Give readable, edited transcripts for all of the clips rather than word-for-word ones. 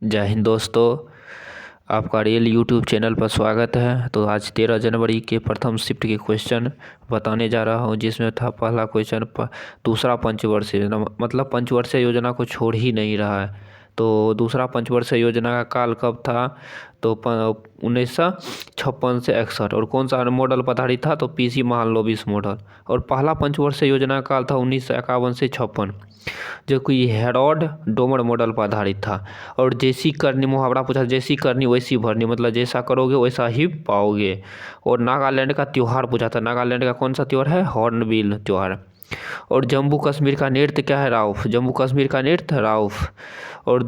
जय हिंद दोस्तों। आपका रियल यूट्यूब चैनल पर स्वागत है। तो आज 13 जनवरी के प्रथम शिफ्ट के क्वेश्चन बताने जा रहा हूं, जिसमें था पहला क्वेश्चन दूसरा पंचवर्षीय योजना, मतलब पंचवर्षीय योजना को छोड़ ही नहीं रहा है। तो दूसरा पंचवर्षीय योजना का काल कब था? तो 1956 से 61। और कौन सा मॉडल पर आधारित था? तो पीसी महालनोबिस मॉडल। और पहला पंचवर्षीय योजना का काल था 1951 से 56, जो कि हेरोल्ड डोमर मॉडल पर आधारित था। और जैसी करनी, मुहावरा पूछा, जैसी करनी वैसी भरनी, मतलब जैसा करोगे वैसा ही पाओगे। और नागालैंड का त्यौहार पूछा था। नागालैंड का कौन सा त्यौहार है? हॉर्नबिल त्यौहार। और जम्मू कश्मीर का नृत्य क्या है? राउफ। जम्मू कश्मीर का नृत्य राउफ। और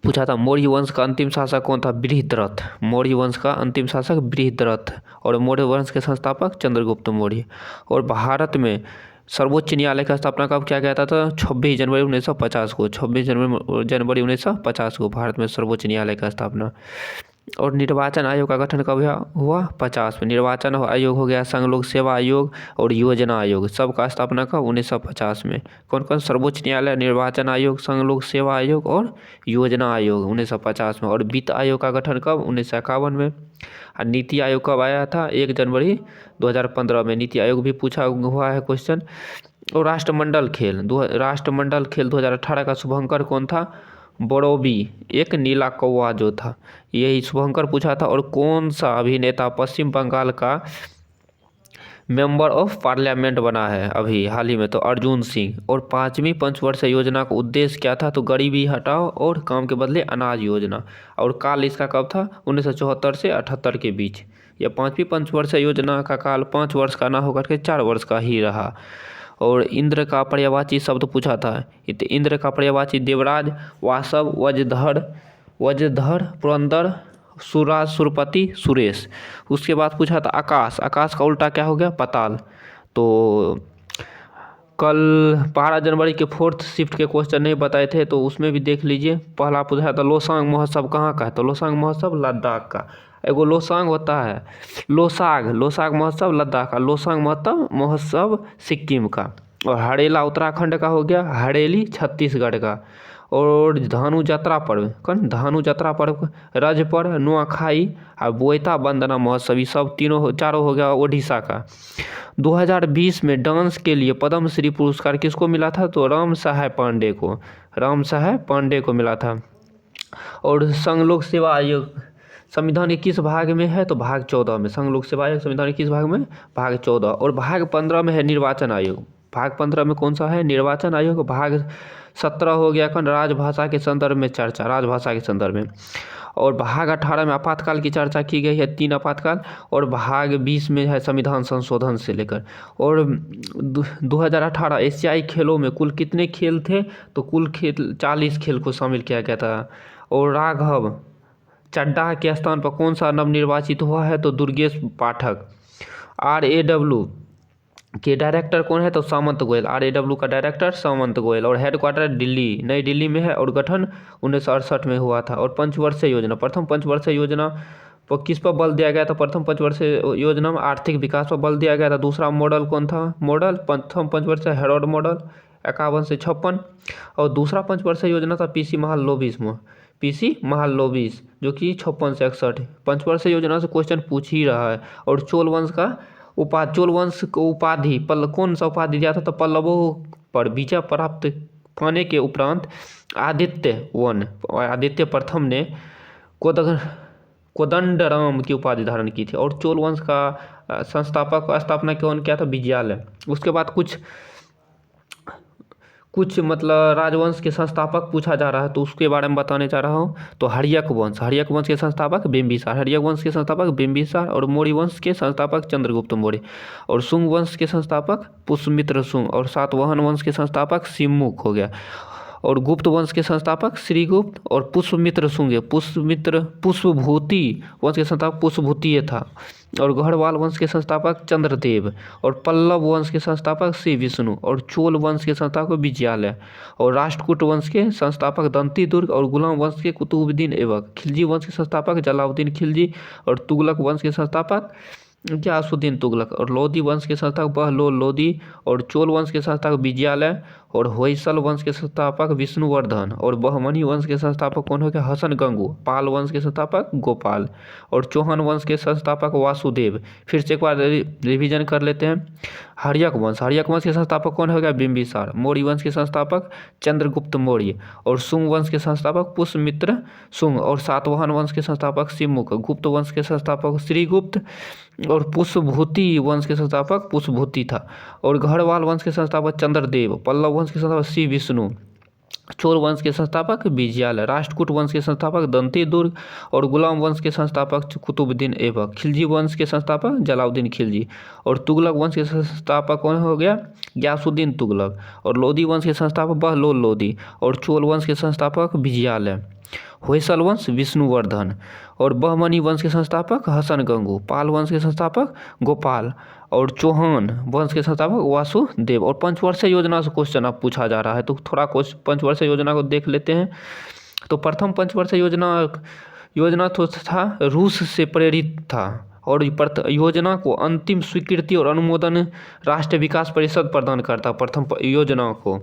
पूछा था मौर्य वंश का अंतिम शासक कौन था? बृहद्रथ। मौर्य वंश का अंतिम शासक बृहद्रथ। और मौर्य वंश के संस्थापक चंद्रगुप्त मौर्य। और भारत में सर्वोच्च न्यायालय का स्थापना कब किया गया था? 26 जनवरी 1950 को। 26 जनवरी 1950 को भारत में सर्वोच्च न्यायालय का स्थापना। और निर्वाचन आयोग का गठन कब हुआ? 50 में। निर्वाचन आयोग हो गया, संघ लोक सेवा आयोग और योजना आयोग, सबका स्थापना कब? 1950 में। कौन कौन? सर्वोच्च न्यायालय, निर्वाचन आयोग, संघ लोक सेवा आयोग और योजना आयोग 1950 में। और वित्त आयोग का गठन कब? 1951 में। और नीति आयोग कब आया था? 1 जनवरी 2015 में। नीति आयोग भी पूछा हुआ है क्वेश्चन। और राष्ट्रमंडल खेल 2018 का शुभंकर कौन था? बड़ोबी, एक नीला कौवा जो था, यही शुभंकर पूछा था। और कौन सा अभिनेता पश्चिम बंगाल का मेंबर ऑफ पार्लियामेंट बना है अभी हाल ही में? तो अर्जुन सिंह। और पांचवी पंचवर्षीय योजना का उद्देश्य क्या था? तो गरीबी हटाओ और काम के बदले अनाज योजना। और काल इसका कब था? 1974 से 78 के बीच। यह पांचवी पंचवर्षीय योजना का काल 5 वर्ष का ना होकर के 4 वर्ष का ही रहा। और इंद्र का पर्यायवाची शब्द पूछा था। इंद्र का पर्यायवाची देवराज, वासव, वज्रधर, पुरंदर, सुरराज, सुरपति, सुरेश। उसके बाद पूछा था आकाश। आकाश का उल्टा क्या हो गया? पाताल। तो कल 12 जनवरी के फोर्थ शिफ्ट के क्वेश्चन नहीं बताए थे, तो उसमें भी देख लीजिए। पहला पूछा था लोसांग महोत्सव कहाँ का है? तो लोसांग महोत्सव लद्दाख का। एगो लोसांग होता है, लोसाग महोत्सव लद्दाख का, लोसांग महोत्सव सिक्किम का। और हड़ेला उत्तराखंड का हो गया, हड़ेली छत्तीसगढ़ का। और धानु यात्रा पर्व रज पर्व, नुआखाई और बोईता वंदना महोत्सव, ये सब चारों हो गया ओडिशा का। 2020 में डांस के लिए पद्मश्री पुरस्कार किसको मिला था? तो राम सहाय पांडे को मिला था। और संघ लोक सेवा आयोग संविधान के किस भाग में है? तो भाग 14 में। संघ लोक सेवा आयोग संविधान के किस भाग में? भाग 14। और भाग 15 में है निर्वाचन आयोग। भाग 15 में कौन सा है? निर्वाचन आयोग। भाग 17 हो गया राजभाषा के संदर्भ में चर्चा, राजभाषा के संदर्भ में। और भाग 18 में आपातकाल की चर्चा की गई है, 3 आपातकाल। और भाग 20 में है संविधान संशोधन से लेकर। और 2018 एशियाई खेलों में कुल कितने खेल थे? तो कुल खेल 40 खेल को शामिल किया गया था। और राघव चड्ढा के स्थान पर कौन सा नवनिर्वाचित हुआ है? तो दुर्गेश पाठक। RAW के डायरेक्टर कौन है? तो सामंत गोयल। RAW का डायरेक्टर सामंत गोयल। और हेडक्वार्टर दिल्ली, नई दिल्ली में है। और गठन 1968 में हुआ था। और पंचवर्षीय योजना, प्रथम पंचवर्षीय योजना पर किस पर बल दिया गया था? प्रथम पंचवर्षीय योजना में आर्थिक विकास पर बल दिया गया था। दूसरा मॉडल कौन था? प्रथम पंचवर्षीय हेरोल्ड मॉडल 51 से 56। और दूसरा पंचवर्षीय योजना था पीसी महालनोबिस, जो कि 56 से 61। पंचवर्षीय योजना से क्वेश्चन पूछ ही रहा है। और चोल वंश को उपाधि कौन सा उपाधि दिया था? तो पल्लवों पर विजय प्राप्त पाने के उपरांत आदित्य प्रथम ने कोदंडराम की उपाधि धारण की थी। और चोल वंश का स्थापना कौन किया था? विजयालय। उसके बाद कुछ मतलब राजवंश के संस्थापक पूछा जा रहा है, तो उसके बारे में बताने जा रहा हूँ। तो हर्यक वंश के संस्थापक बिंबिसार। और मौर्य वंश के संस्थापक चंद्रगुप्त मौर्य। और शुंग वंश के संस्थापक पुष्यमित्र शुंग। और सातवाहन वंश के संस्थापक सिमुक हो गया। और गुप्त वंश के संस्थापक श्रीगुप्त। और पुष्यमित्र शुंग, पुष्पभूति वंश के संस्थापक पुष्पभूतिय था। और गढ़वाल वंश के संस्थापक चंद्रदेव। और पल्लव वंश के संस्थापक श्री विष्णु। और चोल वंश के संस्थापक विजयालय। और राष्ट्रकूट वंश के संस्थापक दंती दुर्ग। और गुलाम वंश के कुतुबुद्दीन ऐबक। खिलजी वंश के संस्थापक जलालुद्दीन खिलजी। और तुगलक वंश के संस्थापक गयासुद्दीन तुगलक। और लोदी वंश के संस्थापक बहलोल लोदी। और चोल वंश के संस्थापक विजयालय। और होयसल वंश के संस्थापक विष्णुवर्धन। और बहमनी वंश के संस्थापक कौन हो गया? हसन गंगू। पाल वंश के संस्थापक गोपाल। और चौहान वंश के संस्थापक वासुदेव। फिर से एक बार रिवीजन कर लेते हैं। हर्यक वंश के संस्थापक कौन हो गया? बिंबिसार। मौर्य वंश के संस्थापक चंद्रगुप्त मौर्य। और शुंग वंश के संस्थापक पुष्यमित्र शुंग। और सातवाहन वंश के संस्थापक सिमुक। गुप्त वंश के संस्थापक श्रीगुप्त। और पुष्यभूति वंश के संस्थापक पुष्यभूति था। और गढ़वाल वंश के संस्थापक चंद्रदेव। पल्लव वंश के संस्थापक श्री विष्णु। चोल वंश के संस्थापक विजयालय। राष्ट्रकूट वंश के संस्थापक दंतेदुर्ग। और गुलाम वंश के संस्थापक कुतुबुद्दीन ऐबक। खिलजी वंश के संस्थापक जलालुद्दीन खिलजी। और तुगलक वंश के संस्थापक कौन हो गया? गयासुद्दीन तुगलक। और लोदी वंश के संस्थापक बहलोल लोदी। और चोल वंश के संस्थापक विजयालय। होयसल वंश विष्णुवर्धन। और बहमनी वंश के संस्थापक हसन गंगू। पाल वंश के संस्थापक गोपाल। और चौहान वंश के संस्थापक वासुदेव। और पंचवर्षीय योजना से क्वेश्चन अब पूछा जा रहा है, तो थोड़ा पंचवर्षीय योजना को देख लेते हैं। तो प्रथम पंचवर्षीय योजना तो था रूस से प्रेरित था। और योजना को अंतिम स्वीकृति और अनुमोदन राष्ट्रीय विकास परिषद प्रदान करता प्रथम योजना को।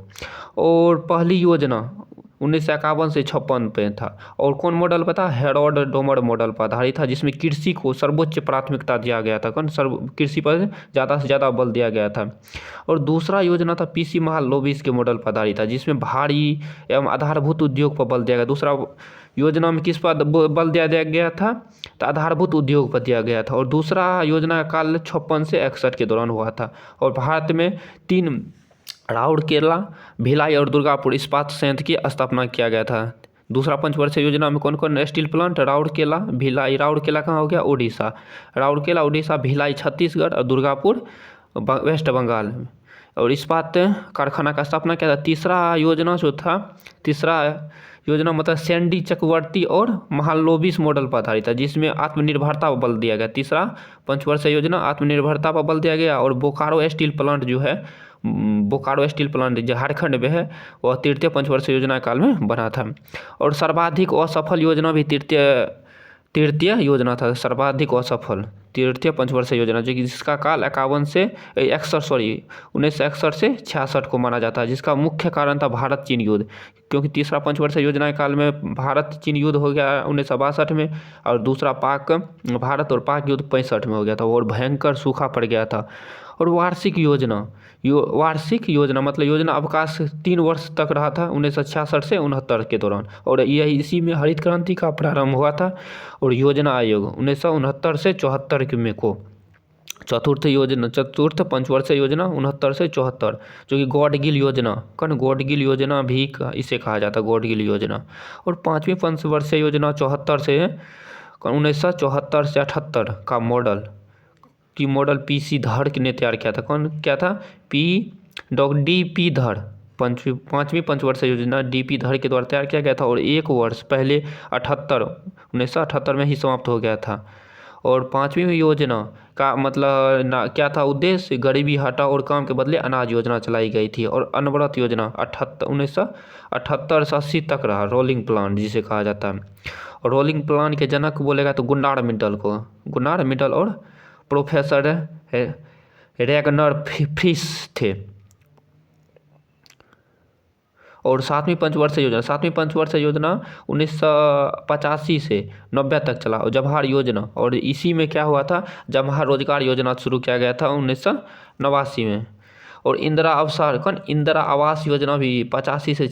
और पहली योजना 1951 से 56 पे था। और कौन मॉडल पर था? हेरोड डोमर मॉडल पर आधारित था, जिसमें कृषि को सर्वोच्च प्राथमिकता दिया गया था। कृषि पर ज़्यादा से ज़्यादा बल दिया गया था। और दूसरा योजना था पीसी महालनोबिस के मॉडल पर आधारित था, जिसमें भारी एवं आधारभूत उद्योग पर बल दिया गया। दूसरा योजना में किस पर बल दिया गया था? तो आधारभूत उद्योग पर दिया गया था। और दूसरा योजना का काल 56 से 61 के दौरान हुआ था। और भारत में 3 राउरकेला, भिलाई और दुर्गापुर इस्पात संयंत्र की स्थापना किया गया था। दूसरा पंचवर्षीय योजना में कौन कौन स्टील प्लांट? राउरकेला, भिलाई। राउरकेला कहाँ हो गया? उड़ीसा। राउरकेला उड़ीसा, भिलाई छत्तीसगढ़ और दुर्गापुर वेस्ट बंगाल। और इस्पात कारखाना का स्थापना किया था। तीसरा योजना मतलब सैंडी चक्रवर्ती और महालनोबिस मॉडल पर आधारित था, जिसमें आत्मनिर्भरता पर बल दिया गया। तीसरा पंचवर्षीय योजना आत्मनिर्भरता पर बल दिया गया। और बोकारो स्टील प्लांट जो झारखंड में है, वह तृतीय पंचवर्षीय योजना काल में बना था। और सर्वाधिक असफल योजना भी तृतीय योजना था। सर्वाधिक असफल तृतीय पंचवर्षीय योजना, जो कि जिसका काल 1961 से 66 को माना जाता है, जिसका मुख्य कारण था भारत चीन युद्ध। क्योंकि तीसरा पंचवर्षीय योजना काल में भारत चीन युद्ध हो गया 1962 में। और दूसरा भारत और पाक युद्ध 65 में हो गया था, और भयंकर सूखा पड़ गया था। और वार्षिक योजना मतलब योजना अवकाश 3 वर्ष तक रहा था 1966 से 69 के दौरान। और यह इसी में हरित क्रांति का प्रारंभ हुआ था। और योजना आयोग 1969 से 74 में को चतुर्थ पंचवर्षीय योजना 69 से 74, जो कि गॉडगिल योजना भी इसे कहा जाता है, गॉडगिल योजना। और पाँचवीं पंचवर्षीय योजना 1974 से 78 का मॉडल पीसी धर ने तैयार किया था। कौन क्या था? डी.पी. धर। पाँचवीं पंचवर्षीय योजना डी.पी. धर के द्वारा तैयार किया गया था। और 1 वर्ष पहले 1978 में ही समाप्त हो गया था। और पाँचवीं योजना का मतलब क्या था? उद्देश्य गरीबी हटाओ और काम के बदले अनाज योजना चलाई गई थी। और अनवरत योजना 1978 से 80 तक रहा, रोलिंग प्लान जिसे कहा जाता है। और रोलिंग प्लान के जनक बोलेगा तो गुन्नार मिडल और प्रोफेसर रैगनर फ्रिश थे। और सातवीं पंचवर्षीय योजना 1985 से 90 तक चला, और जवाहर योजना। और इसी में क्या हुआ था? जवाहर रोजगार योजना शुरू किया गया था 1989 में। और इंदिरा आवास योजना भी 1985 से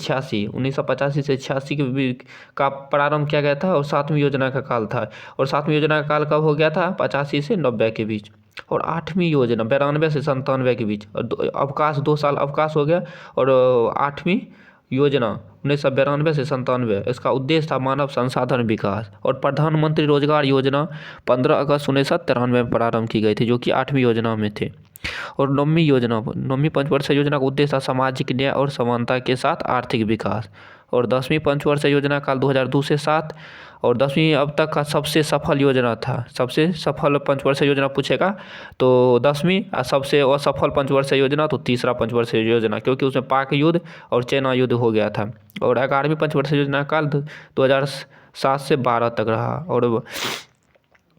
86 का प्रारंभ किया गया था। और 7वीं योजना का काल था। और 7वीं योजना का काल कब हो गया था? 85 से 90 के बीच। और 8वीं योजना 92 से 97 के बीच। और अवकाश 2 साल अवकाश हो गया। और 8वीं योजना 1992 से 97, इसका उद्देश्य था मानव संसाधन विकास। और प्रधानमंत्री रोजगार योजना 15 अगस्त 1993 में प्रारंभ की गई थी, जो कि 8वीं योजना में थे। और 9वीं पंचवर्षीय योजना का उद्देश्य था सामाजिक न्याय और समानता के साथ आर्थिक विकास। और 10वीं पंचवर्षीय योजना काल 2002 से 7। और 10वीं अब तक का सबसे सफल योजना था। सबसे सफल पंचवर्षीय योजना पूछेगा तो 10वीं, सबसे असफल पंचवर्षीय योजना तो तीसरा पंचवर्षीय योजना, क्योंकि उसमें पाक युद्ध और चाइना युद्ध हो गया था। और 11वीं पंचवर्षीय योजना काल 2007 से 12 तक रहा। और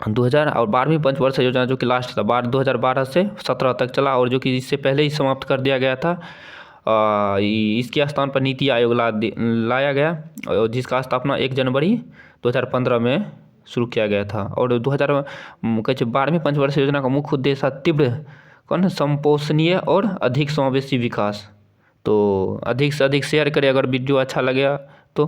2000 और 12वीं पंचवर्षीय योजना जो कि लास्ट था 2012 से 17 तक चला, और जो कि इससे पहले ही समाप्त कर दिया गया था। इसके स्थान पर नीति आयोग लाया गया, और जिसका स्थापना 1 जनवरी 2015 में शुरू किया गया था। और 12वीं पंचवर्षीय योजना का मुख्य उद्देश्य था तीव्र संपोषणीय और अधिक समावेशी विकास। तो अधिक से अधिक शेयर करें, अगर वीडियो अच्छा लगे तो।